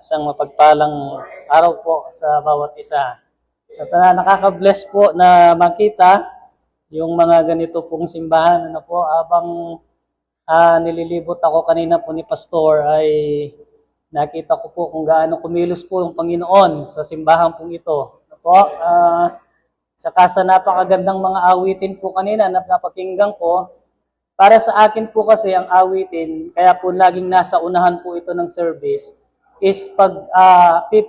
Isang mapagpalang araw po sa bawat isa. At nakaka-bless po na makita yung mga ganito pong simbahan. Ano po, habang nililibot ako kanina po ni Pastor ay nakita ko po kung gaano kumilos po yung Panginoon sa simbahan pong ito. Ano po, saka sa napakagandang mga awitin po kanina na napakinggan ko. Para sa akin po kasi ang awitin, kaya po laging nasa unahan po ito ng service, is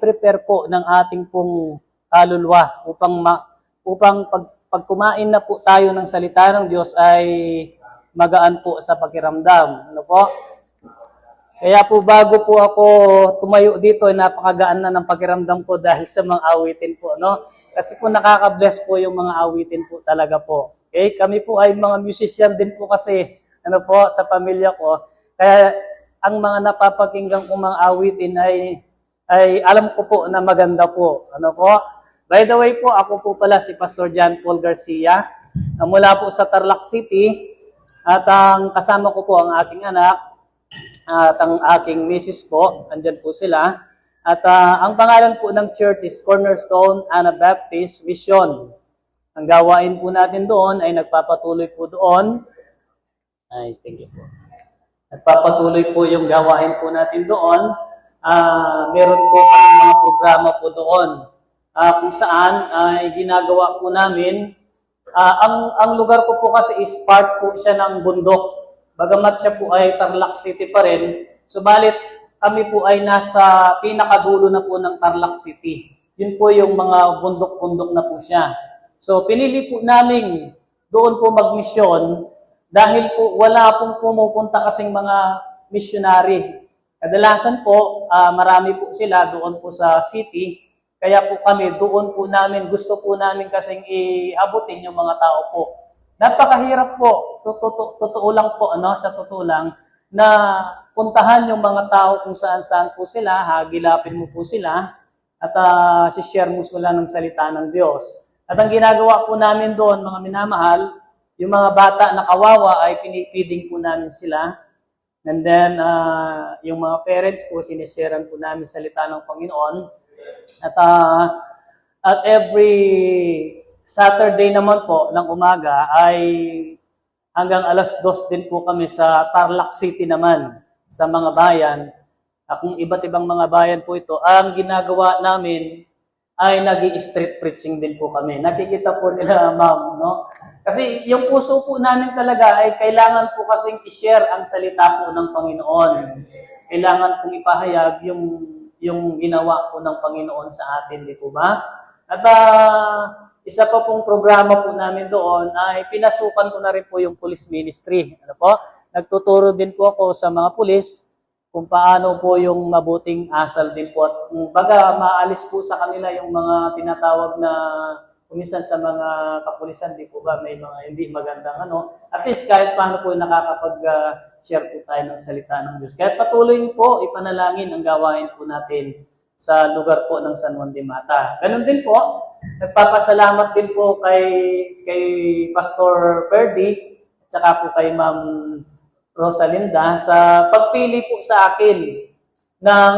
prepare po ng ating pong kaluluwa upang pag kumain na po tayo ng salita ng Diyos ay magaan po sa pakiramdam. Ano po? Kaya po bago po ako tumayo dito, napakagaan na ng pakiramdam ko dahil sa mga awitin po. No? Kasi po nakaka-bless po yung mga awitin po talaga po. Okay? Kami po ay mga musician din po kasi sa pamilya ko. Kaya ang mga napapakinggan kong mga awitin ay alam ko po na maganda po. Ano po? By the way po, ako po pala si Pastor John Paul Garcia, mula po sa Tarlac City, at ang kasama ko po ang aking anak at ang aking misis po, andyan po sila. At ang pangalan po ng church is Cornerstone Anabaptist Mission. Ang gawain po natin doon ay nagpapatuloy po doon. Nice, thank you po. Nagpapatuloy po yung gawain po natin doon. Meron po kami mga programa po doon. Kung saan ay ginagawa po namin. Ang lugar ko po kasi is part po siya ng bundok. Bagamat siya po ay Tarlac City pa rin. Subalit kami po ay nasa pinakadulo na po ng Tarlac City. Yun po yung mga bundok-bundok na po siya. So, pinili po namin doon po magmisyon dahil po wala pong pumupunta kasing mga missionary. Kadalasan po, marami po sila doon po sa city. Kaya po kami doon po namin, gusto po namin kasing iabutin yung mga tao po. Napakahirap po, totoo lang po, sa totoo lang, na puntahan yung mga tao kung saan-saan po sila, hagilapin mo po sila, at share mo sila ng salita ng Diyos. At ang ginagawa po namin doon, mga minamahal, yung mga bata na kawawa ay pinipiding po namin sila. And then, yung mga parents po, sinisharean po namin salita ng Panginoon. At every Saturday naman po ng umaga ay hanggang 2:00 din po kami sa Tarlac City naman, sa mga bayan. Kung iba't ibang mga bayan po ito, ang ginagawa namin ay nag-i-street preaching din po kami. Nakikita po nila, ma'am, no? Kasi yung puso po namin talaga ay kailangan po kasing i-share ang salita po ng Panginoon. Kailangan pong ipahayag yung ginawa po ng Panginoon sa atin, di po ba? At isa pa pong programa po namin doon ay pinasukan ko na rin po yung police ministry. Ano po? Nagtuturo din po ako sa mga pulis kung paano po yung mabuting asal din po. At baga maalis po sa kanila yung mga tinatawag na kuminsan sa mga kapulisan, di po ba, may mga hindi magandang At least kahit paano po nakakapag-share po tayo ng salita ng Diyos. Kahit patuloy po, ipanalangin ang gawain po natin sa lugar po ng San Juan de Mata. Ganun din po, nagpapasalamat din po kay Pastor Ferdy at saka po kay Ma'am Rosalinda sa pagpili po sa akin ng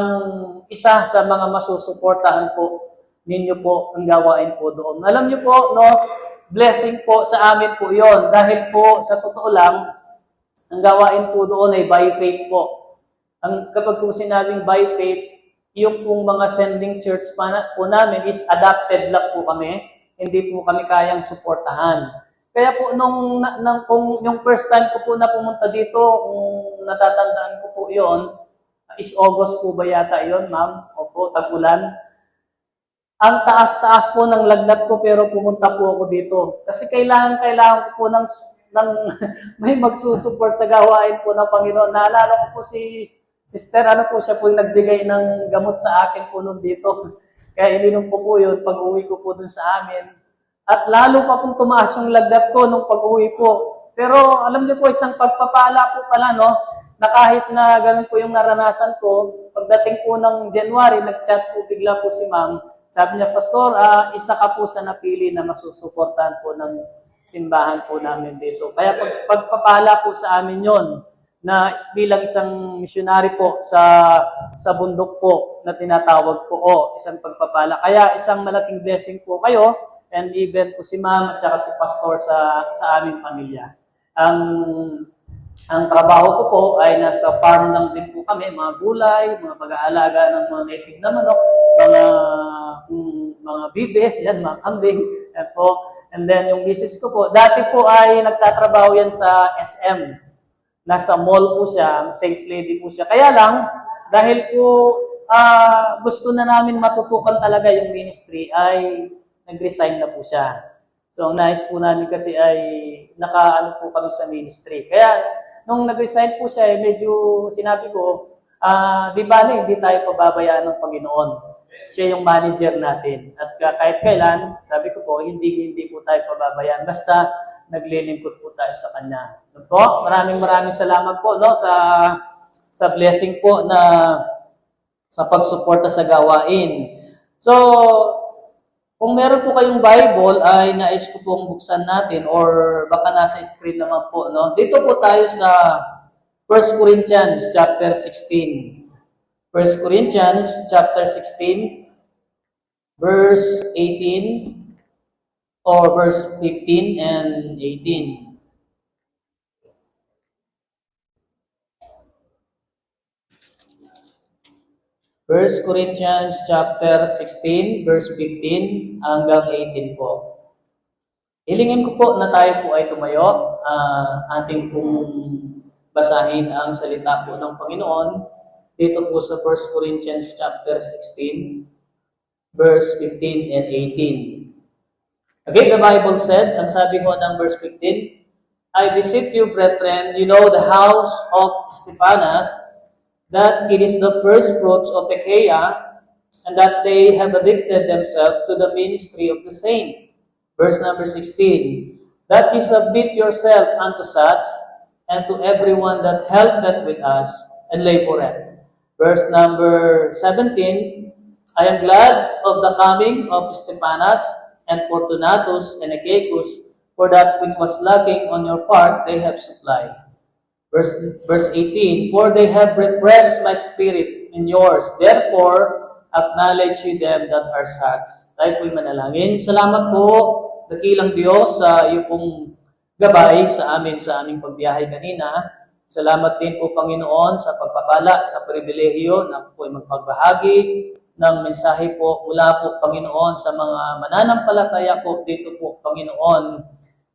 isa sa mga masusuportahan po ninyo po ang gawain po doon. Alam niyo po, blessing po sa amin po yon dahil po sa totoo lang, ang gawain po doon ay by faith po. Kapag po sinabing by faith, yung pong mga sending church po namin is adopted lang po kami, hindi po kami kayang suportahan. Kaya po kung yung first time ko po na pumunta dito, kung natatandaan ko po yon, is August po ba yata yon, ma'am? Opo, tag-ulan. Ang taas-taas po ng lagnat ko pero pumunta po ako dito. Kasi kailangan ko po ng may magsusupport sa gawain po ng Panginoon. Naalala ko po si Sister, po siya po yung nagbigay ng gamot sa akin po nun dito. Kaya ininom ko po yun pag-uwi ko po dun sa amin. At lalo pa pong tumaas yung lagnat ko nung pag-uwi po. Pero alam niyo po, isang pagpapala po pala, na kahit na ganun po yung naranasan ko, pagdating po ng January, nag-chat po bigla po si ma'am. Sabi niya, Pastor, isa ka po sa napili na masusuportahan po ng simbahan po namin dito. Kaya pagpapala po sa amin yon. na bilang isang missionary po sa bundok po na tinatawag po isang pagpapala. Kaya isang malaking blessing po kayo and even po si ma'am at saka si pastor sa aming pamilya. Ang trabaho ko po ay nasa farm lang din po kami, mga gulay, mga pag-aalaga ng mga native na manok, mga bibe, yan, mga kambing, yan po. And then yung misis ko po, dati po ay nagtatrabaho yan sa SM. Nasa mall po siya, sales lady po siya. Kaya lang, dahil po gusto na namin matutukan talaga yung ministry, ay nag-resign na po siya. So, ang nais po namin kasi ay nakaano po kami sa ministry. Kaya, nung nag-resign po siya, medyo sinabi ko, di ba hindi tayo pababayaan ng Panginoon. Siya yung manager natin. At kahit kailan, sabi ko po, hindi po tayo pababayaan. Basta naglilingkod po tayo sa Kanya. Po, maraming salamat po sa blessing po na sa pagsuporta sa gawain. So, kung meron po kayong Bible, ay nais ko pong buksan natin or baka nasa screen naman po. No? Dito po tayo sa 1 Corinthians chapter 16. 1 Corinthians chapter 16, verse 18 or verse 15 and 18. First Corinthians chapter 16, verse 15 hanggang 18 po. Hilingin ko po na tayo po ay tumayo. Ating pong basahin ang salita po ng Panginoon dito po sa 1 Corinthians chapter 16, verse 15 and 18. Okay, the Bible said, ang sabi ko ng verse 15, I beseech you, brethren, you know the house of Stephanas, that it is the first fruits of Achaia, and that they have addicted themselves to the ministry of the saint. Verse number 16, that ye submit yourself unto such, and to everyone that helpeth with us, and laboreth. Verse number 17, I am glad of the coming of Stephanas, and Fortunatus, and Achaicus, for that which was lacking on your part, they have supplied. Verse 18, for they have refreshed my spirit in yours. Therefore, acknowledge ye them that are such. Tayo po'y manalangin. Salamat po, dakilang Diyos, sa iyo pong gabay sa aming pagbiyahe kanina. Salamat din po, Panginoon, sa pagpapala, sa pribilehiyo na po ay magpagbahagi ng mensahe po mula po, Panginoon, sa mga mananampalataya po dito po, Panginoon.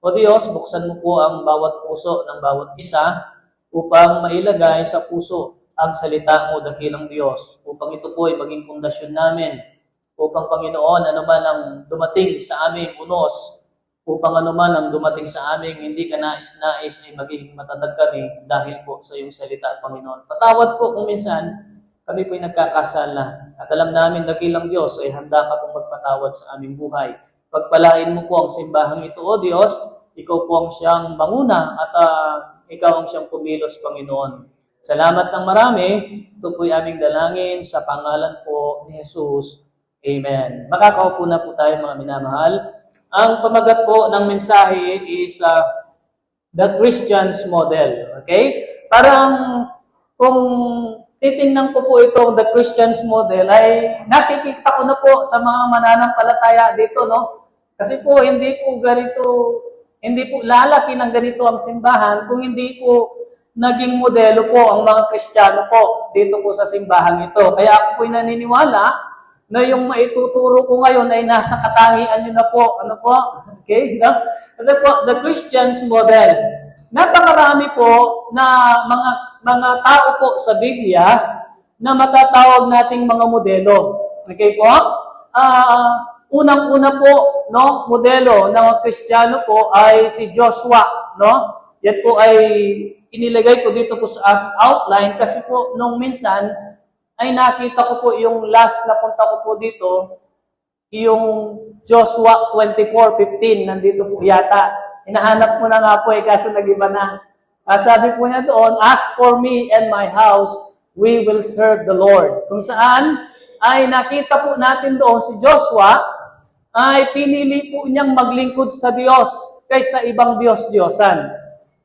O Diyos, buksan mo po ang bawat puso ng bawat isa upang mailagay sa puso ang salita mo, dakilang Diyos, upang ito po ay maging pundasyon namin, upang, Panginoon, anuman ang dumating sa aming unos, upang anuman ang dumating sa aming hindi ka nais-nais ay maging matatag kami dahil po sa iyong salita, Panginoon. Patawad po kung minsan kami po'y nagkakasala. At alam namin, dakilang Diyos, ay handa ka pong magpatawad sa aming buhay. Pagpalain mo po ang simbahang ito, O Diyos. Ikaw po ang siyang manguna at ikaw ang siyang kumilos, Panginoon. Salamat ng marami. Ito po'y aming dalangin sa pangalan po ni Jesus. Amen. Makakaupo na po tayo, mga minamahal. Ang pamagat po ng mensahe is the Christian's model. Okay? Parang kung titingnan ko po itong the Christian's model, ay nakikita ko na po sa mga mananampalataya dito, no? Kasi po, hindi po lalaki ng ganito ang simbahan kung hindi po naging modelo po ang mga Kristiyano po dito po sa simbahan ito. Kaya ako po'y naniniwala na yung maituturo ko ngayon ay nasa katangian nyo na po. Ano po? Okay? No? Ito po, the Christian's model. Napakarami po na mga tao po sa Biblia na matatawag nating mga modelo. Okay po? Unang-una po, no, modelo ng mga Kristiyano po ay si Joshua, no? Yan po ay inilagay ko dito po sa outline kasi po nung minsan ay nakita ko po yung last na punta ko po dito, yung Joshua 24:15, nandito po yata. Hinahanap mo na nga po kaso nag-iba na. Sabi po niya doon, as for me and my house, we will serve the Lord. Kung saan ay nakita po natin doon si Joshua ay pinili po niyang maglingkod sa Diyos kaysa ibang Diyos-Diyosan.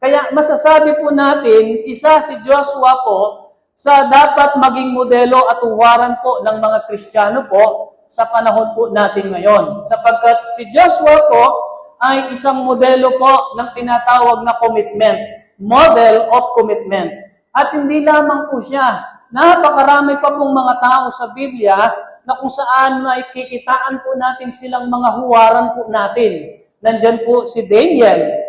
Kaya masasabi po natin, isa si Joshua po sa dapat maging modelo at uwaran po ng mga Kristiyano po sa panahon po natin ngayon. Sapagkat si Joshua po ay isang modelo po ng tinatawag na commitment, model of commitment. At hindi lamang po siya, napakarami pa pong mga tao sa Biblia na kung saan nakikitaan po natin silang mga huwaran po natin. Nandyan po si Daniel.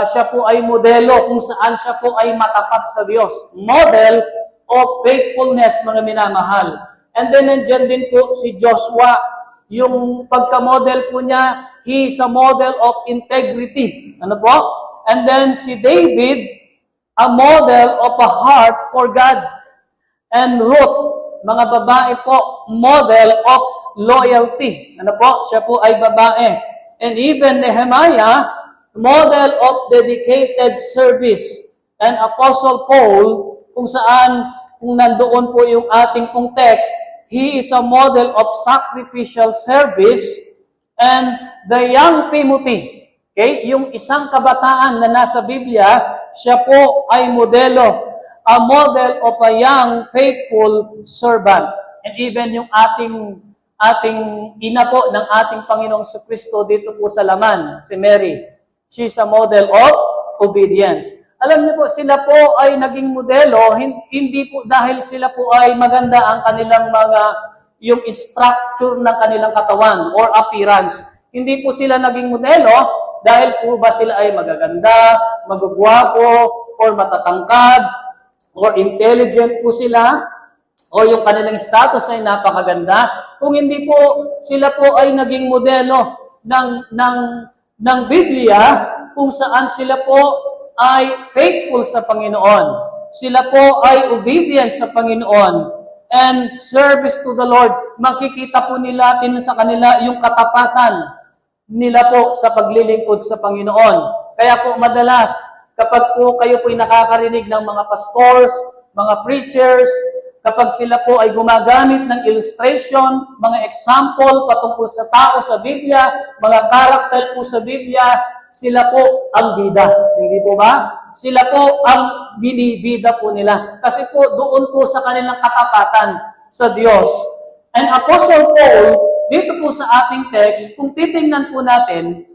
Siya po ay modelo kung saan siya po ay matapat sa Diyos. Model of faithfulness, mga minamahal. And then nandyan din po si Joshua. Yung pagka-model po niya, he is a model of integrity. Ano po? And then si David, a model of a heart for God. And Ruth, mga babae po, model of loyalty. Ano po? Siya po ay babae. And even Nehemiah, model of dedicated service. And Apostle Paul, kung saan, kung nandoon po yung ating pong text, he is a model of sacrificial service. And the young Timothy, okay, yung isang kabataan na nasa Biblia, siya po ay modelo, a model of a young faithful servant. And even yung ating ina po ng ating Panginoong Kristo dito po sa laman, si Mary. She's a model of obedience. Alam niyo po, sila po ay naging modelo, hindi po dahil sila po ay maganda ang kanilang yung structure ng kanilang katawan or appearance. Hindi po sila naging modelo dahil po ba sila ay magaganda, magugwapo, or matatangkad, or intelligent po sila, o yung kanilang status ay napakaganda. Kung hindi po, sila po ay naging modelo ng Biblia kung saan sila po ay faithful sa Panginoon. Sila po ay obedient sa Panginoon and service to the Lord. Makikita po nila sa kanila yung katapatan nila po sa paglilingkod sa Panginoon. Kaya po madalas, kapag po kayo po ay nakakarinig ng mga pastors, mga preachers, kapag sila po ay gumagamit ng illustration, mga example patungkol sa tao sa Biblia, mga karakter po sa Biblia, sila po ang bida. Hindi po ba? Sila po ang binibida po nila. Kasi po doon po sa kanilang katapatan sa Diyos. And Apostle Paul, dito po sa ating text, kung titingnan po natin,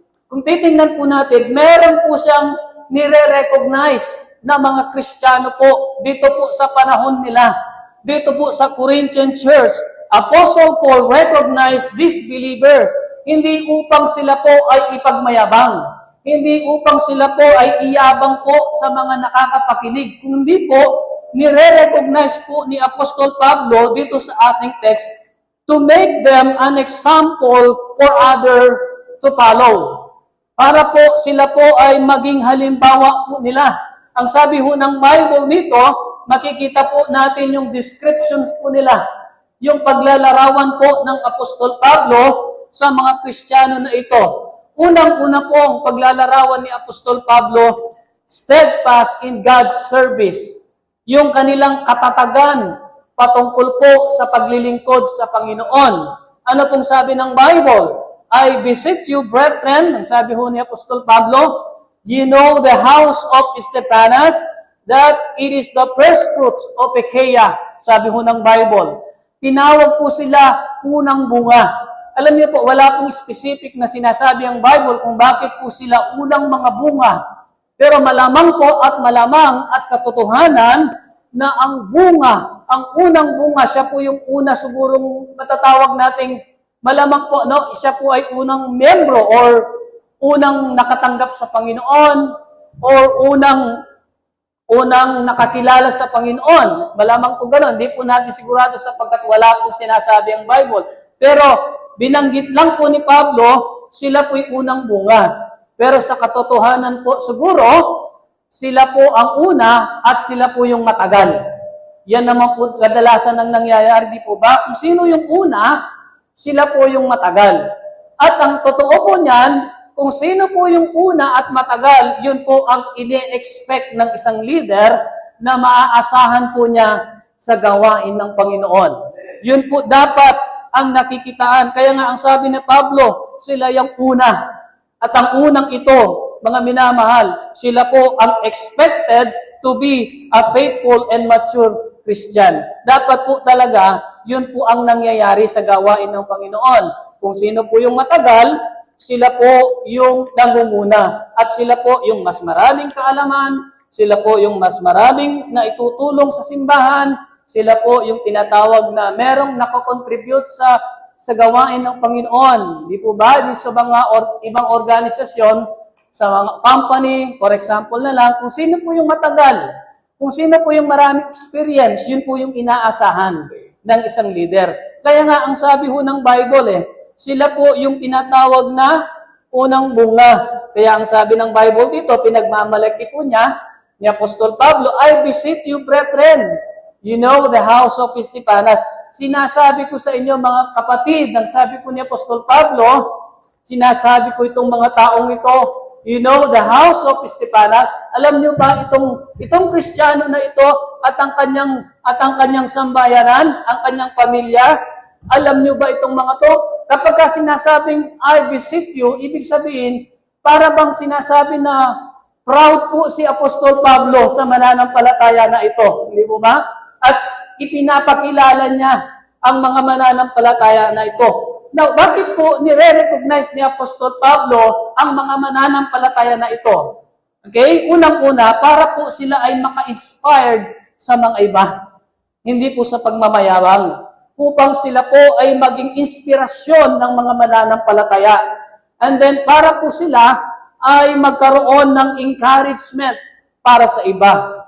meron po siyang nire-recognize na mga Kristiyano po dito po sa panahon nila. Dito po sa Corinthian Church, Apostle Paul recognized these believers, hindi upang sila po ay ipagmayabang, hindi upang sila po ay iyabang po sa mga nakakapakinig, kundi po, nire-recognize po ni Apostol Pablo dito sa ating text to make them an example for others to follow. Para po sila po ay maging halimbawa po nila. Ang sabi ho ng Bible nito, makikita po natin yung descriptions po nila, yung paglalarawan po ng Apostol Pablo sa mga Kristiyano na ito. Unang-una po ang paglalarawan ni Apostol Pablo, steadfast in God's service. Yung kanilang katatagan patungkol po sa paglilingkod sa Panginoon. Ano pong sabi ng Bible? I beseech you, brethren, ang sabi ho ni Apostol Pablo, you know the house of Stephanas, that it is the first fruits of Achaia, sabi ho ng Bible. Tinawag po sila unang bunga. Alam niyo po, wala pong specific na sinasabi ang Bible kung bakit po sila unang mga bunga. Pero malamang po at malamang at katotohanan na ang bunga, ang unang bunga, siya po yung una sigurong matatawag nating malamang po, no? Siya po ay unang membro or unang nakatanggap sa Panginoon or unang nakakilala sa Panginoon. Malamang po gano'n. Hindi po natin sigurado sapagkat wala po sinasabi ang Bible. Pero binanggit lang po ni Pablo, sila po'y unang bunga. Pero sa katotohanan po, siguro, sila po ang una at sila po yung matagal. Yan naman po kadalasan ang nangyayari, di po ba? Kung sino yung una, sila po yung matagal. At ang totoo po niyan, kung sino po yung una at matagal, yun po ang ine-expect ng isang leader na maaasahan po niya sa gawain ng Panginoon. Yun po dapat ang nakikitaan. Kaya nga ang sabi ni Pablo, sila yung una. At ang unang ito, mga minamahal, sila po ang expected to be a faithful and mature Christian. Dapat po talaga, yun po ang nangyayari sa gawain ng Panginoon. Kung sino po yung matagal, sila po yung nangunguna. At sila po yung mas maraming kaalaman, sila po yung mas maraming na itutulong sa simbahan, sila po yung tinatawag na merong nakakontribute sa gawain ng Panginoon. Di po ba? Di sa mga ibang organisasyon, sa mga company, for example na lang, kung sino po yung matagal, kung sino po yung maraming experience, yun po yung inaasahan ng isang leader. Kaya nga, ang sabi ho ng Bible sila po yung tinatawag na unang bunga. Kaya ang sabi ng Bible dito, pinagmamalaki po niya, ni Apostol Pablo, I beseech you, brethren, you know the house of Estepanas. Sinasabi ko sa inyo, mga kapatid, nang sabi po ni Apostol Pablo, sinasabi ko itong mga taong ito, you know the house of Estepanas. Alam niyo ba itong Kristiyano na ito at ang kanyang sambayaran, ang kanyang pamilya? Alam niyo ba itong mga to? Kapag sinasabing I beseech you, ibig sabihin para bang sinasabi na proud po si Apostol Pablo sa mananampalataya na ito, hindi po ba? At ipinapakilala niya ang mga mananampalataya na ito. Now, bakit po nire-recognize ni Apostol Pablo ang mga mananampalataya na ito? Okay? Unang-una, para po sila ay maka-inspired sa mga iba. Hindi po sa pagmamayabang. Upang sila po ay maging inspirasyon ng mga mananampalataya. And then, para po sila ay magkaroon ng encouragement para sa iba.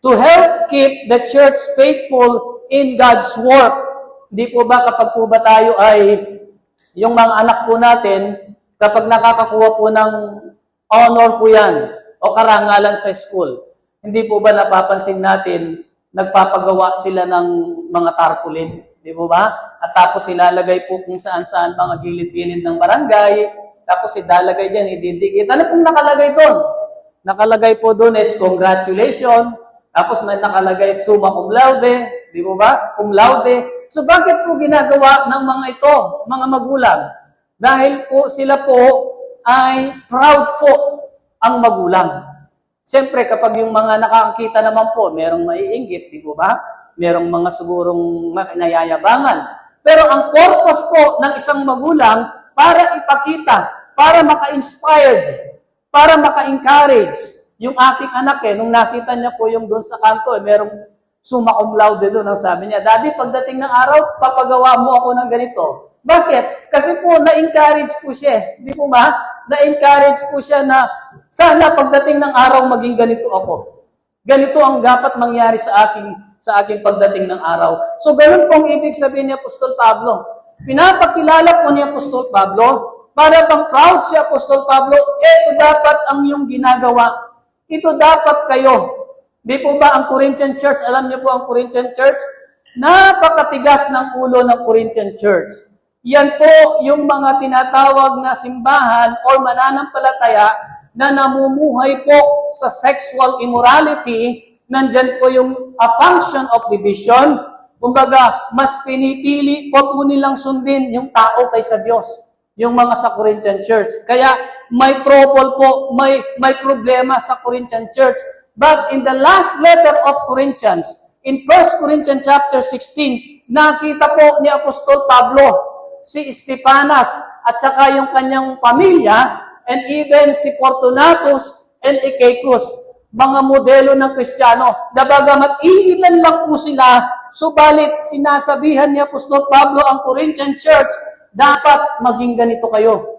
To help keep the church faithful in God's work. Hindi po ba kapag po ba tayo ay yung mga anak po natin, kapag nakakakuha po ng honor po yan o karangalan sa school, hindi po ba napapansin natin, nagpapagawa sila ng mga tarpaulin? Di po ba? At tapos ilalagay po kung saan-saan mga gilid-gilid ng barangay, tapos idalagay dyan, ididikit. Ano pong nakalagay doon? Nakalagay po doon is congratulations, tapos may nakalagay summa cum laude, di po ba? Cum laude. So bakit po ginagawa ng mga ito, mga magulang? Dahil po sila po ay proud po ang magulang. Siyempre kapag yung mga nakakakita naman po, merong maiinggit, di po ba? Merong mga sigurong nayayabangan. Pero ang purpose po ng isang magulang para ipakita, para maka-inspired, para maka-encourage yung ating anak nung nakita niya po yung doon sa kanto, merong summa cum laude doon, ang sabi niya, Daddy, pagdating ng araw, papagawa mo ako ng ganito. Bakit? Kasi po, na-encourage po siya. Di po ba? Na-encourage po siya na sana pagdating ng araw, maging ganito ako. Ganito ang dapat mangyari sa aking pagdating ng araw. So, ganun pong ibig sabihin ni Apostol Pablo. Pinapakilala po ni Apostol Pablo, para bang proud si Apostol Pablo, ito dapat ang iyong ginagawa. Ito dapat kayo. Di po ba ang Corinthian Church, alam niyo po ang Corinthian Church? Napakatigas ng ulo ng Corinthian Church. Yan po yung mga tinatawag na simbahan o mananampalataya na namumuhay po sa sexual immorality. Nandyan po yung a function of division. Kumbaga, mas pinipili po nilang sundin yung tao kaysa Diyos. Yung mga sa Corinthian Church. Kaya may trouble po, may problema sa Corinthian Church. But in the last letter of Corinthians, in 1 Corinthians chapter 16, nakita po ni Apostol Pablo si Estepanas at saka yung kanyang pamilya and even si Fortunatus and Achaicus, mga modelo ng Kristiyano. Bagamat iilan lang po sila, subalit sinasabihan ni Apostol Pablo ang Corinthian Church, dapat maging ganito kayo.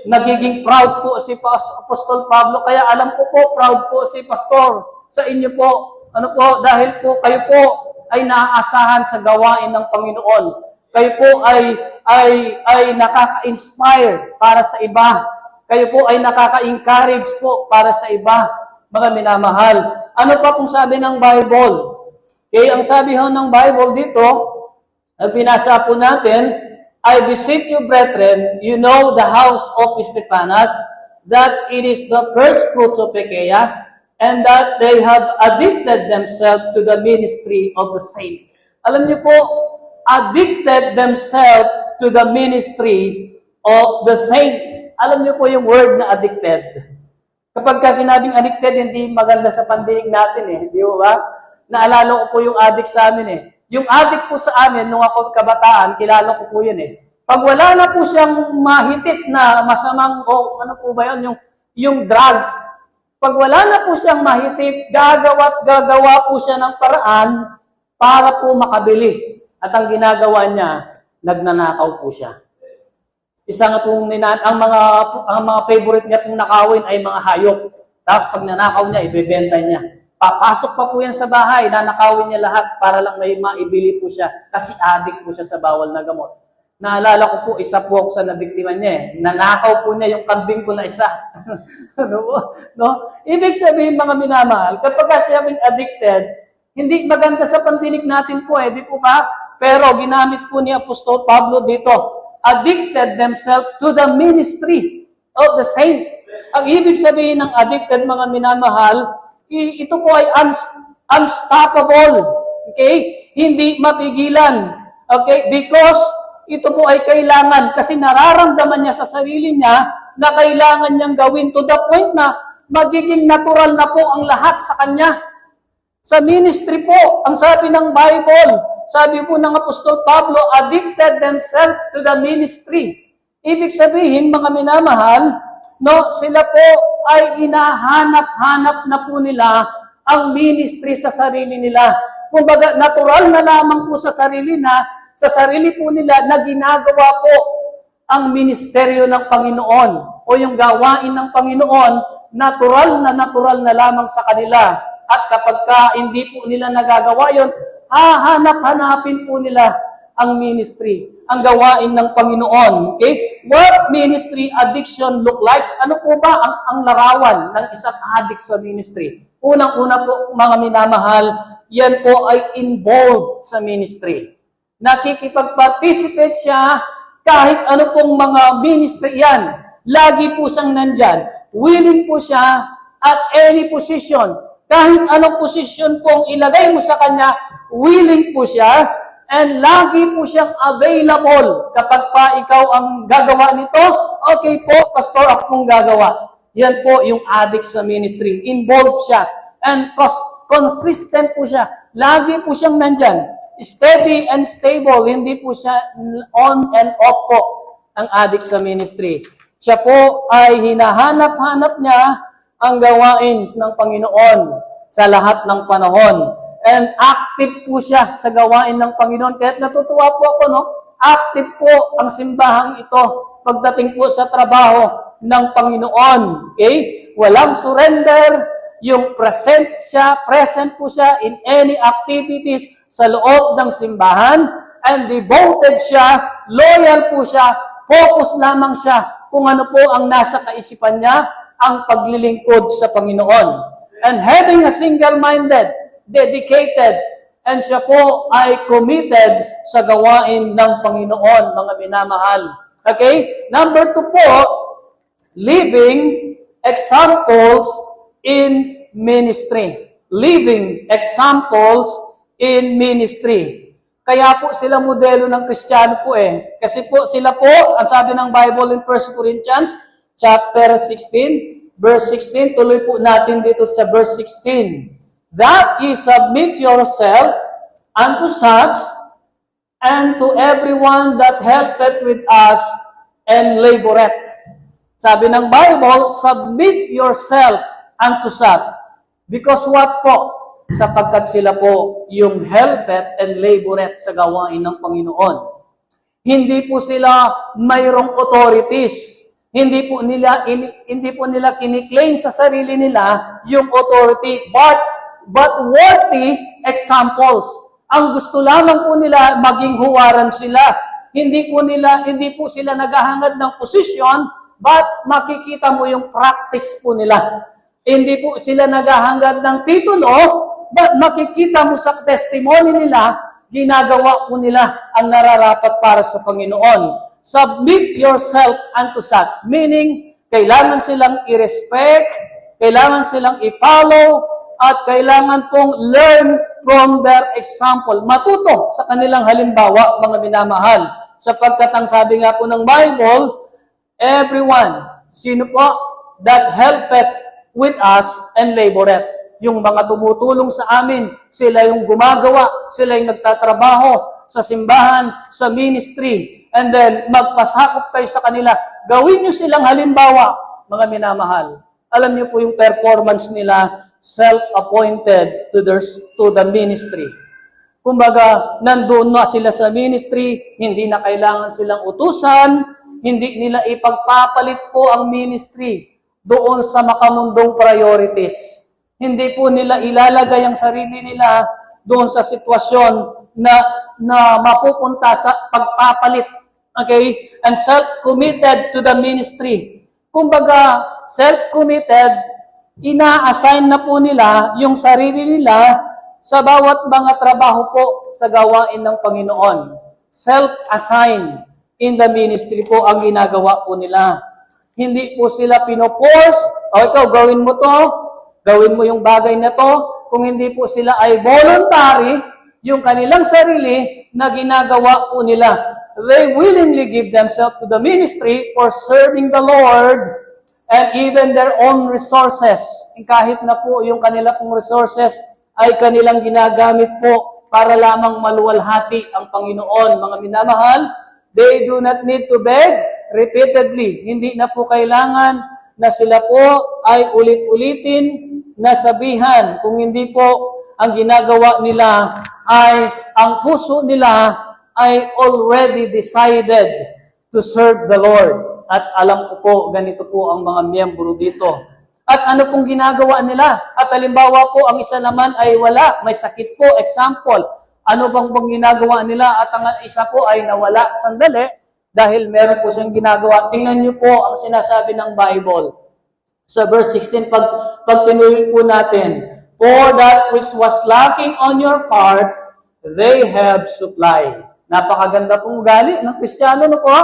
Nagiging proud po si Apostol Pablo, kaya alam ko po, proud po si Pastor sa inyo po. Ano po, dahil po kayo po ay naaasahan sa gawain ng Panginoon. Kayo po ay nakaka-inspire para sa iba. Kayo po ay nakaka-encourage po para sa iba, mga minamahal. Ano pa kung sabi ng Bible? Kaya ang sabi ho ng Bible dito, pinasa po natin, I beseech you, brethren, you know the house of Estepanas, that it is the first fruits of Achaia, and that they have addicted themselves to the ministry of the saints. Alam niyo po, addicted themselves to the ministry of the saint. Alam niyo po yung word na addicted. Kapag ka sinabing addicted, hindi maganda sa pandinig natin eh. Di ba? Naalala ko po yung addict sa amin eh. Yung addict po sa amin, nung ako kabataan, kilala ko po yun eh. Pag wala na po siyang mahitit na masamang, ano po ba yun, yung drugs, pag wala na po siyang mahitit, gagawa po siya ng paraan para po makabili. At ang ginagawa niya, nagnanakaw po siya. Isa nga pong ang mga favorite niya pong nakawin ay mga hayop. Tapos pag nanakaw niya, ibebenta niya. Papasok pa po yan sa bahay, nanakawin niya lahat para lang may maibili po siya kasi addict po siya sa bawal na gamot. Naalala ko po, isa po ako sa nabiktima niya eh. Nanakaw po niya yung kambing ko na isa. no? Ibig sabihin mga minamahal, kapag sinabing addicted, hindi maganda sa pandinig natin po eh, di po ba? Pero ginamit po ni Apostol Pablo dito, addicted themselves to the ministry of the saint. Ang ibig sabihin ng addicted, mga minamahal, ito po ay unstoppable. Okay? Hindi mapigilan. Okay? Because ito po ay kailangan kasi nararamdaman niya sa sarili niya na kailangan niyang gawin to the point na magiging natural na po ang lahat sa kanya. Sa ministry po, ang sabi ng Bible, sabi po ng Apostol Pablo, addicted themselves to the ministry. Ibig sabihin, mga minamahal, no, sila po ay hinahanap-hanap na po nila ang ministry sa sarili nila. Kumbaga, natural na lamang po sa sarili po nila na ginagawa po ang ministeryo ng Panginoon o yung gawain ng Panginoon, natural na lamang sa kanila. At kapag hindi po nila nagagawa yon, hahanap-hanapin po nila ang ministry, ang gawain ng Panginoon. Okay? What ministry addiction look like? Ano po ba ang larawan ng isang addict sa ministry? Unang-una po, mga minamahal, yan po ay involved sa ministry. Nakikipag-participate siya kahit ano pong mga ministry yan. Lagi po siyang nandyan. Willing po siya at any position. Kahit anong posisyon pong ilagay mo sa kanya, willing po siya, and lagi po siyang available. Kapag pa ikaw ang gagawa nito, okay po, pastor, ako pong gagawa. Yan po yung addict sa ministry. Involved siya. And consistent po siya. Lagi po siyang nandyan. Steady and stable. Hindi po siya on and off po ang addict sa ministry. Siya po ay hinahanap-hanap niya ang gawain ng Panginoon sa lahat ng panahon. And active po siya sa gawain ng Panginoon. Kahit natutuwa po ako, no? Active po ang simbahang ito pagdating po sa trabaho ng Panginoon. Okay? Walang surrender. Yung present po siya in any activities sa loob ng simbahan. And devoted siya, loyal po siya, focus lamang siya kung ano po ang nasa kaisipan niya, ang paglilingkod sa Panginoon. And having a single-minded, dedicated, and siya po ay committed sa gawain ng Panginoon, mga minamahal. Okay? Number 2 po, living examples in ministry. Living examples in ministry. Kaya po sila modelo ng Kristiyano po eh. Kasi po sila po, ang sabi ng Bible in 1 Corinthians, chapter 16, verse 16, tuloy po natin dito sa verse 16. That ye submit yourself unto such, and to everyone that helpeth with us and laboreth. Sabi ng Bible, submit yourself unto such. Because what po? Sapagkat sila po yung helpeth and laboreth sa gawain ng Panginoon. Hindi po sila mayroong authorities. Hindi po nila kiniklaim sa sarili nila yung authority, but worthy examples. Ang gusto lamang po nila maging huwaran sila. Hindi po sila naghahangad ng posisyon, but makikita mo yung practice po nila. Hindi po sila naghahangad ng titulo, but makikita mo sa testimony nila, ginagawa po nila ang nararapat para sa Panginoon. Submit yourself unto such. Meaning, kailangan silang i-respect, kailangan silang i-follow, at kailangan pong learn from their example. Matuto sa kanilang halimbawa, mga minamahal. Sapagkat ang sabi nga po ng Bible, everyone, sino po? That helpeth with us and laboreth. Yung mga tumutulong sa amin, sila yung gumagawa, sila yung nagtatrabaho sa simbahan, sa ministry, and then magpasakop kayo sa kanila. Gawin nyo silang halimbawa, mga minamahal. Alam nyo po yung performance nila, self-appointed to the ministry. Kumbaga, nandun na sila sa ministry, hindi na kailangan silang utusan, hindi nila ipagpapalit po ang ministry doon sa makamundong priorities. Hindi po nila ilalagay ang sarili nila doon sa sitwasyon na mapupunta sa pagpapalit. Okay? And self-committed to the ministry. Kumbaga, self-committed, ina-assign na po nila yung sarili nila sa bawat mga trabaho po sa gawain ng Panginoon. Self-assign in the ministry po ang ginagawa po nila. Hindi po sila pinoforce, ikaw gawin mo to, gawin mo yung bagay na to. Kung hindi po sila ay voluntary, yung kanilang sarili na ginagawa po nila. They willingly give themselves to the ministry for serving the Lord and even their own resources. Kahit na po yung kanila pong resources ay kanilang ginagamit po para lamang maluwalhati ang Panginoon. Mga minamahal, they do not need to beg repeatedly. Hindi na po kailangan na sila po ay ulit-ulitin na sabihan. Kung hindi po ang ginagawa nila ay ang puso nila ay already decided to serve the Lord. At alam ko po, ganito po ang mga miyembro dito. At ano pong ginagawa nila? At halimbawa po, ang isa naman ay wala, may sakit po. Example, ano bang ginagawa nila? At ang isa po ay nawala sandali dahil meron po siyang ginagawa. Tingnan niyo po ang sinasabi ng Bible. Sa verse 16, pag pinulit po natin, for that which was lacking on your part, they have supplied. Napakaganda pong ugali ng Kristiyano, no po?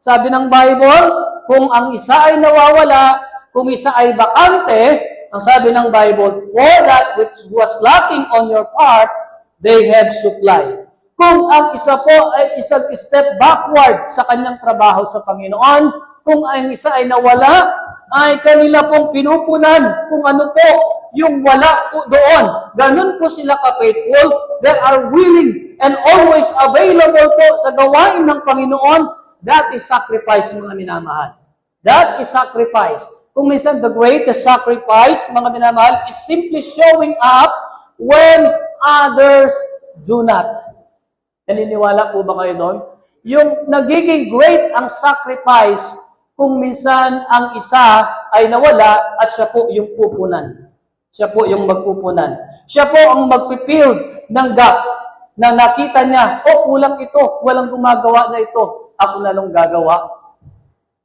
Sabi ng Bible, kung ang isa ay nawawala, kung isa ay bakante, ang sabi ng Bible, for that which was lacking on your part, they have supplied. Kung ang isa po ay step backward sa kanyang trabaho sa Panginoon, kung ang isa ay nawala, ay kanila pong pinupunan kung ano po yung wala po doon. Ganun po sila ka-faithful. They are willing and always available po sa gawain ng Panginoon. That is sacrifice, mga minamahal. That is sacrifice. Kung minsan, the greatest sacrifice, mga minamahal, is simply showing up when others do not. Naniniwala po ba kayo doon? Yung nagiging great ang sacrifice kung minsan ang isa ay nawala at siya po yung pupunan. Siya po yung magpupunan. Siya po ang magpipild ng gap na nakita niya, kulang ito, walang gumagawa na ito, ako na lang gagawa.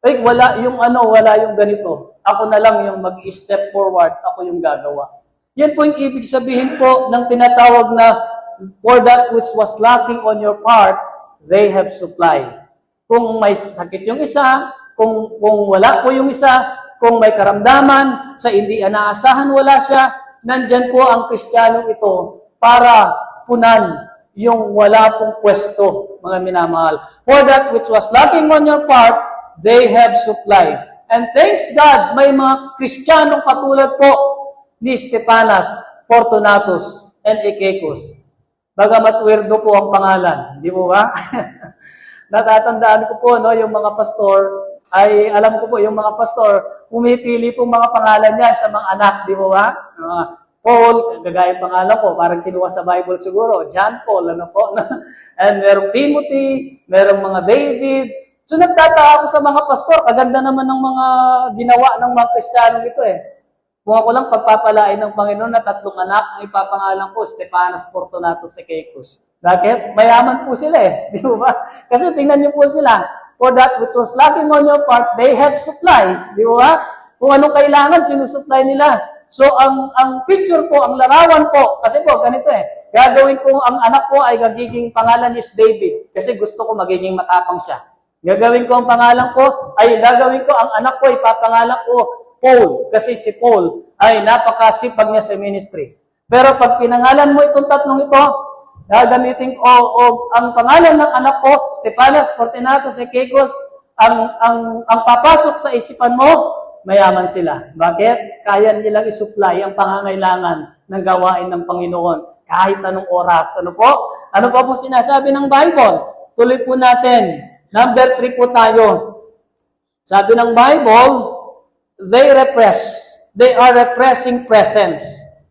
Ay, wala yung ganito. Ako na lang yung mag-step forward, ako yung gagawa. Yan po yung ibig sabihin po ng tinatawag na for that which was lacking on your part, they have supplied. Kung may sakit yung isa, kung wala po yung isa, kung may karamdaman, sa hindi inaasahan wala siya, nandyan po ang Kristiyanong ito para punan yung wala pong pwesto, mga minamahal. For that which was lacking on your part, they have supplied. And thanks God, may mga Kristiyanong katulad po ni Stepanas, Fortunatus, and Ekekos. Bagamat weirdo po ang pangalan, di mo ba? Natatandaan ko po, no, yung mga pastor, ay alam ko po, yung mga pastor, pumipili po mga pangalan niya sa mga anak, di mo ba? Paul, kagaya pangalan ko, parang kinuha sa Bible siguro, John Paul, ano po? And merong Timothy, merong mga David. So nagtataka ako sa mga pastor, kaganda naman ng mga ginawa ng mga Kristiyanong ito eh. Kung ako lang pagpapalain ng Panginoon na 3 anak, ang ipapangalan ko, Stepanas, Fortunatus, Ekekos. Bakit? Mayaman po sila eh. Di ba? Kasi tingnan niyo po sila. For that which was lacking on your part, they have supply. Di ba? Kung anong kailangan, sinusupply nila. So, ang picture po, ang larawan po, kasi po, ganito eh. Gagawin ko, ang anak ko ay gagiging pangalan is David. Kasi gusto ko magiging matapang siya. Gagawin ko ang pangalan ko, gagawin ko, ang anak ko, ipapangalan ko Paul. Kasi si Paul ay napakasipag niya sa ministry. Pero pag pinangalan mo itong tatlong ito, gagamitin ko, ang pangalan ng anak ko, Stepanas, Fortunatus, Ekekos, ang papasok sa isipan mo, mayaman sila. Bakit? Kaya nilang isupply ang pangangailangan ng gawain ng Panginoon kahit anong oras. Ano po? Ano pa po sinasabi ng Bible? Tuloy po natin. Number 3 po tayo. Sabi ng Bible, they repress. They are repressing presence.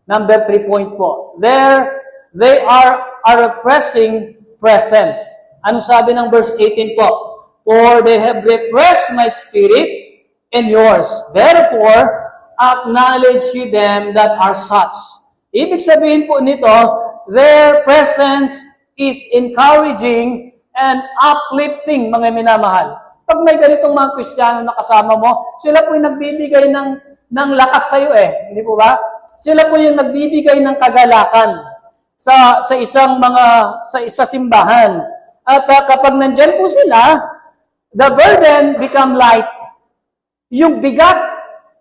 Number 3 point po. They are repressing presence. Ano sabi ng verse 18 po? For they have repressed my spirit and yours. Therefore, acknowledge ye them that are such. Ibig sabihin po nito, their presence is encouraging and uplifting, mga minamahal. Pag may ganitong mga Kristiyano na kasama mo, sila po yung nagbibigay ng lakas sa iyo hindi po ba? Sila po yung nagbibigay ng kagalakan sa isa simbahan. At kapag nandiyan po sila, the burden become light. Yung bigat,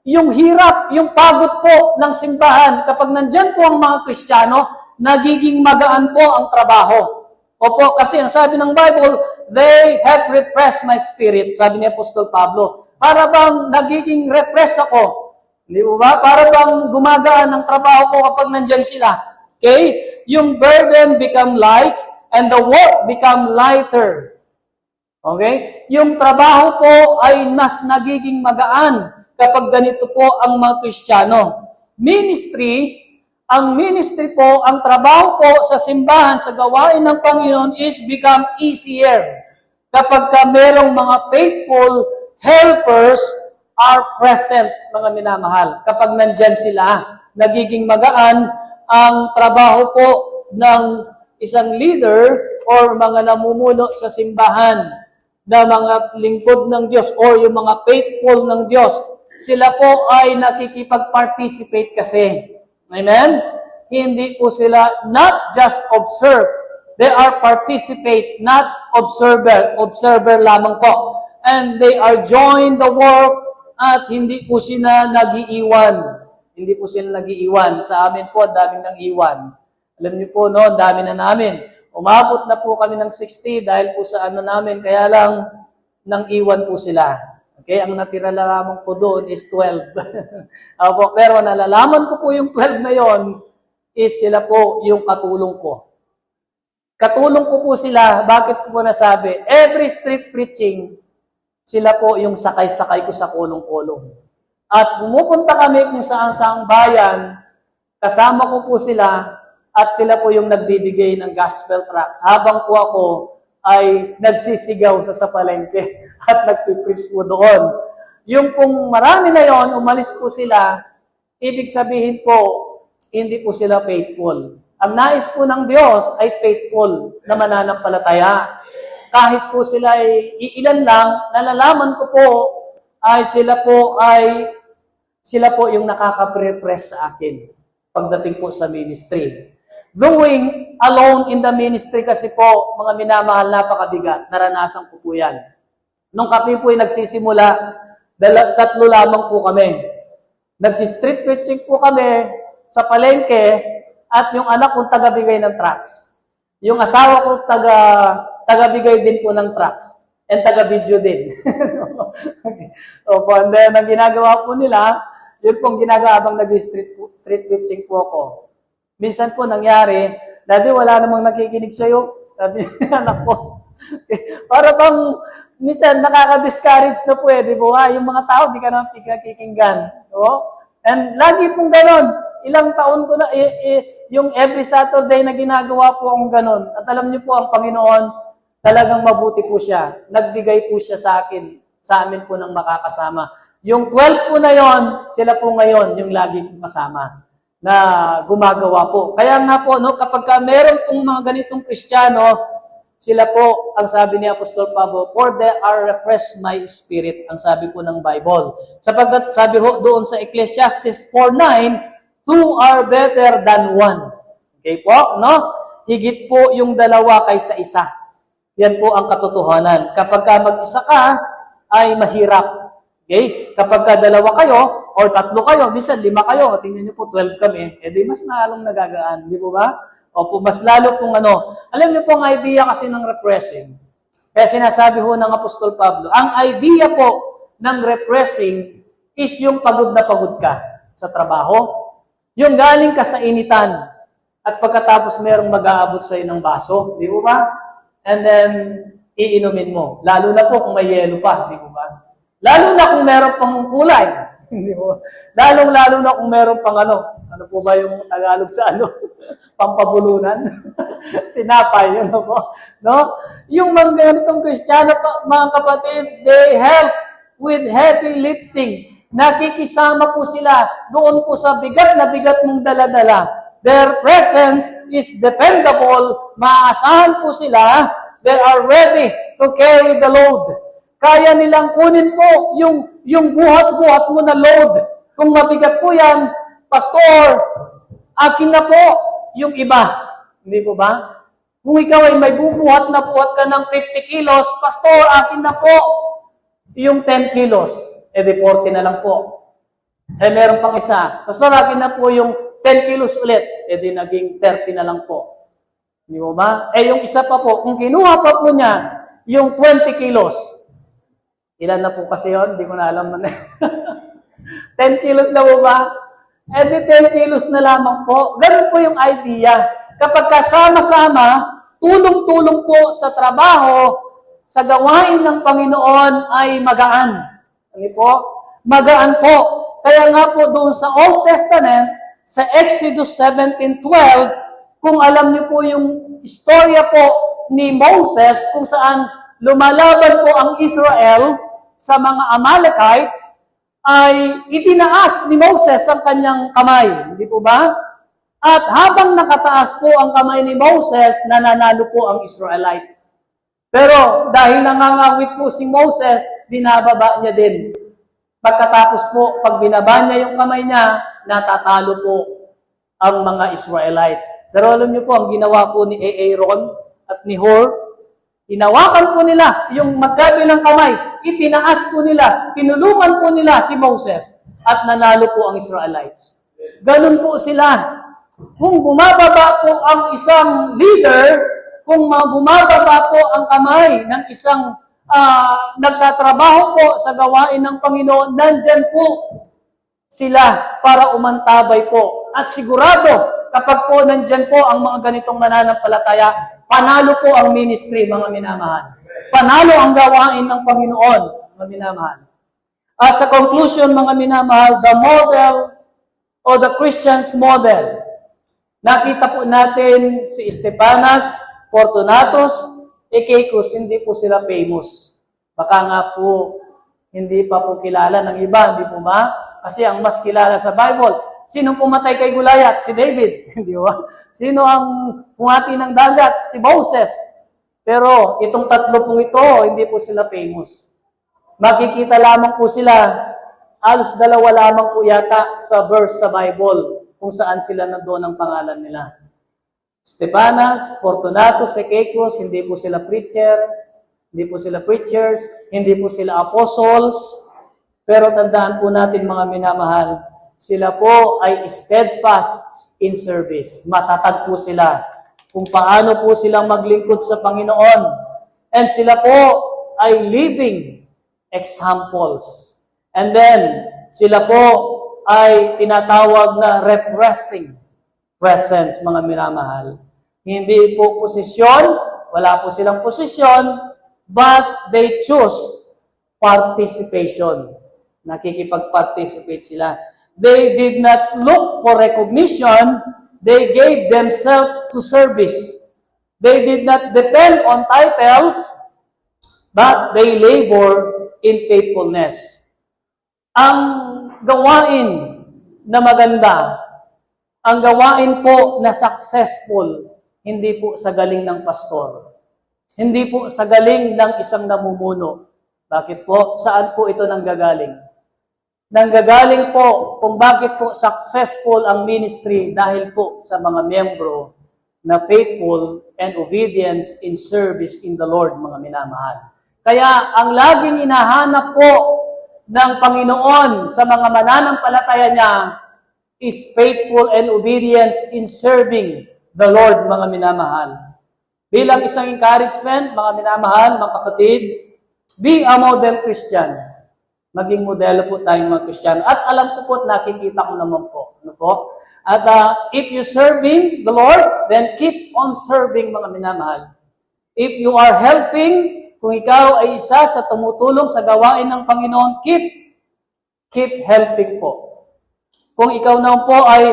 yung hirap, yung pagod po ng simbahan, kapag nandiyan po ang mga Kristiyano, nagiging magaan po ang trabaho. Opo, kasi ang sabi ng Bible, they have repressed my spirit, sabi ni Apostol Pablo. Para bang nagiging repress ako? Hindi mo ba? Para bang gumagaan ang trabaho ko kapag nandyan sila? Okay? Yung burden become light and the work become lighter. Okay? Yung trabaho po ay mas nagiging magaan kapag ganito po ang mga Kristiyano. Ang ministry po, ang trabaho po sa simbahan, sa gawain ng Panginoon is become easier. Kapag merong mga faithful helpers are present, mga minamahal. Kapag nandyan sila, nagiging magaan ang trabaho po ng isang leader or mga namumuno sa simbahan na mga lingkod ng Diyos o yung mga faithful ng Diyos. Sila po ay nakikipag-participate kasi. Amen? Hindi po sila not just observe. They are participate, not observer. Observer lamang po. And they are join the work at hindi po sila nag-iiwan. Hindi po sila nag-iiwan. Sa amin po, daming nang iwan. Alam niyo po, no, dami na namin. Umabot na po kami ng 60 dahil po sa namin, kaya lang nang iwan po sila. Okay, ang natira lamang po doon is 12. Pero nalalaman ko po yung 12 na yon is sila po yung katulong ko. Katulong ko po sila. Bakit ko po nasabi? Every street preaching, sila po yung sakay-sakay ko sa kulong-kulong. At pumupunta kami kung saan-saang bayan, kasama ko po sila, at sila po yung nagbibigay ng gospel tracts. Habang po ako ay nagsisigaw sa palengke at nagpipreach po doon. Yung pong marami na yon, umalis po sila, ibig sabihin po, hindi po sila faithful. Ang nais po ng Diyos ay faithful na mananampalataya. Kahit po sila ay iilan lang, nalalaman ko po ay sila po yung nakaka-press sa akin pagdating po sa ministry. Doing alone in the ministry kasi po, mga minamahal, napakabigat. Naranasan ko po yan. Nung kami po ay nagsisimula, 3 lamang po kami. Nagsi-street preaching po kami sa palengke at yung anak kong tagabigay ng tracts. Yung asawa ko tagabigay din po ng tracts. And taga-video din. Okay. Opo, and then ang ginagawa po nila, yun pong ginagawa habang nag-street preaching po ako. Minsan po nangyari, Daddy, wala namang nakikinig sa'yo. Sabi anak ko. Para bang, minsan nakaka-discourage na po di ba? Yung mga tao, di ka naman nakikinggan. No? And lagi pong ganon. Ilang taon ko na, yung every Saturday na ginagawa po akong ganon. At alam niyo po, ang Panginoon, talagang mabuti po siya. Nagbigay po siya sa akin, sa amin po ng makakasama. Yung 12 po na yon, sila po ngayon, yung lagi kong kasama na gumagawa po. Kaya nga po, no, kapag meron pong mga ganitong Kristiyano, sila po, ang sabi ni Apostol Pablo, for they are repressed my spirit, ang sabi po ng Bible. Sapagkat sabi ho doon sa Ecclesiastes 4:9, 2 are better than 1. Okay po, no? Higit po yung 2 kaysa 1. Yan po ang katotohanan. Kapag mag-isa ka, ay mahirap. Okay? Kapag 2 kayo, or 3 kayo, minsan 5 kayo, tingnan niyo po, 12 kami, di mas lalong nagagaan, di po ba? Opo, mas lalo pong alam niyo po ang idea kasi ng repressing. Kaya sinasabi ho ng Apostol Pablo, ang idea po ng repressing is yung pagod na pagod ka sa trabaho, yung galing ka sa initan, at pagkatapos merong mag-aabot sa'yo ng baso, di ba? And then, iinumin mo. Lalo na po kung may yelo pa, di ba? Lalo na kung meron pang kulay, di ba? Lalong-lalo na kung meron pang ano po ba yung Tagalog sa pampabulunan? Tinapay, yun po. No? Yung mga ganitong Kristiyano, mga kapatid, they help with heavy lifting. Nakikisama po sila doon po sa bigat na bigat mong dala-dala. Their presence is dependable. Maasahan po sila. They are ready to carry the load. Kaya nilang kunin po yung buhat-buhat mo na load. Kung mabigat po yan, Pastor, akin na po yung iba. Hindi po ba? Kung ikaw ay may bubuhat na buhat ka ng 50 kilos, Pastor, akin na po yung 10 kilos. Eh, di 40 na lang po. Eh, meron pang isa. Pastor, akin na po yung 10 kilos ulit. Eh, di naging 30 na lang po. Hindi mo ba? Eh, yung isa pa po, kung kinuha pa po niya yung 20 kilos, ilan na po kasi yun? Hindi ko na alam na. 10 kilos na po ba? Eh, di 10 kilos na lamang po. Ganun po yung idea. Kapag kasama-sama, tulong-tulong po sa trabaho, sa gawain ng Panginoon ay magaan. Ano po? Magaan po. Kaya nga po doon sa Old Testament, sa Exodus 17:12, kung alam niyo po yung istorya po ni Moses, kung saan lumalaban po ang Israel sa mga Amalekites, ay itinaas ni Moses ang kanyang kamay. Hindi po ba? At habang nakataas po ang kamay ni Moses, nananalo po ang Israelites. Pero dahil nangangawit po si Moses, binababa niya din. Pagkatapos po, pag binaba niya yung kamay niya, natatalo po ang mga Israelites. Pero alam niyo po, ang ginawa po ni Aaron at ni Hur, hinawakan po nila yung magkabilang kamay, itinaas po nila, tinulungan po nila si Moses, at nanalo po ang Israelites. Ganun po sila. Kung bumababa po ang isang leader, kung bumababa po ang kamay ng isang nagtatrabaho po sa gawain ng Panginoon, nandyan po sila para umantabay po. At sigurado, kapag po nandyan po ang mga ganitong mananampalataya, panalo po ang ministry, mga minamahal. Panalo ang gawain ng Panginoon, mga minamahal. As a conclusion, mga minamahal, the model o the Christian's model, nakita po natin si Estepanas, Fortunatus, Echecus, hindi po sila famous. Baka nga po, hindi pa po kilala ng iba, hindi po ba? Kasi ang mas kilala sa Bible, sinong pumatay kay Goliath? Si David. Di ba? Sino ang puhati ng dagat? Si Moses. Pero itong tatlo pong ito, hindi po sila famous. Makikita lamang po sila, halos dalawa lamang po yata sa verse sa Bible kung saan sila nandoon ang pangalan nila. Estepanas, Fortunatus, Echecus, hindi po sila preachers, hindi po sila apostles, pero tandaan po natin mga minamahal, sila po ay steadfast in service. Matatag po sila kung paano po silang maglingkod sa Panginoon. And sila po ay living examples. And then, sila po ay tinatawag na repressing presence, mga minamahal. Hindi po posisyon, wala po silang posisyon, but they choose participation. Nakikipag-participate sila. They did not look for recognition. They gave themselves to service. They did not depend on titles, but they labor in faithfulness. Ang gawain na maganda, ang gawain po na successful, hindi po sa galing ng pastor. Hindi po sa galing ng isang namumuno. Bakit po? Saan po ito nanggagaling? Nanggagaling po kung bakit po successful ang ministry dahil po sa mga miyembro na faithful and obedience in service in the Lord, mga minamahal. Kaya ang laging hinahanap po ng Panginoon sa mga mananampalataya niya is faithful and obedience in serving the Lord, mga minamahal. Bilang isang encouragement, mga minamahal, mga kapatid, be a model Christian. Maging modelo po tayong mga Kristiyano. At alam ko po, nakikita ko naman po. Ano po? At if you're serving the Lord, then keep on serving, mga minamahal. If you are helping, kung ikaw ay isa sa tumutulong sa gawain ng Panginoon, keep helping po. Kung ikaw naman po ay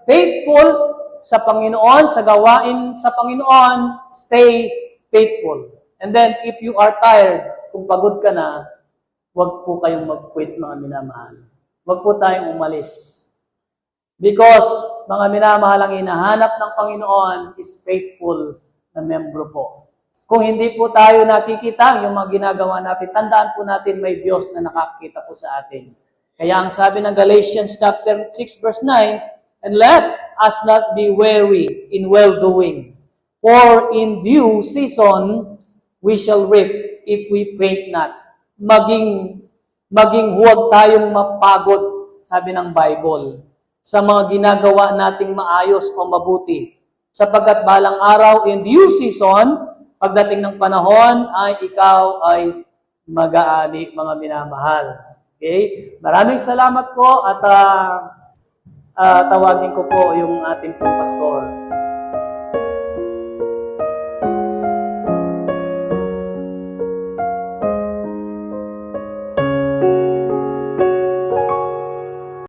faithful sa Panginoon, sa gawain sa Panginoon, stay faithful. And then, if you are tired, kung pagod ka na, huwag po kayong mag-quit, mga minamahal. Huwag po tayong umalis. Because, mga minamahal, ang hinahanap ng Panginoon is faithful na membro po. Kung hindi po tayo nakikita yung mga ginagawa natin, tandaan po natin may Diyos na nakakita po sa atin. Kaya ang sabi ng Galatians chapter 6 verse 9, and let us not be weary in well-doing, for in due season we shall reap if we faint not. Maging huwag tayong mapagod, sabi ng Bible, sa mga ginagawa nating maayos o mabuti. Sapagkat balang araw, in due season, pagdating ng panahon, ay ikaw ay mag-aani, mga minamahal. Okay? Maraming salamat po at tawagin ko po yung ating pastor.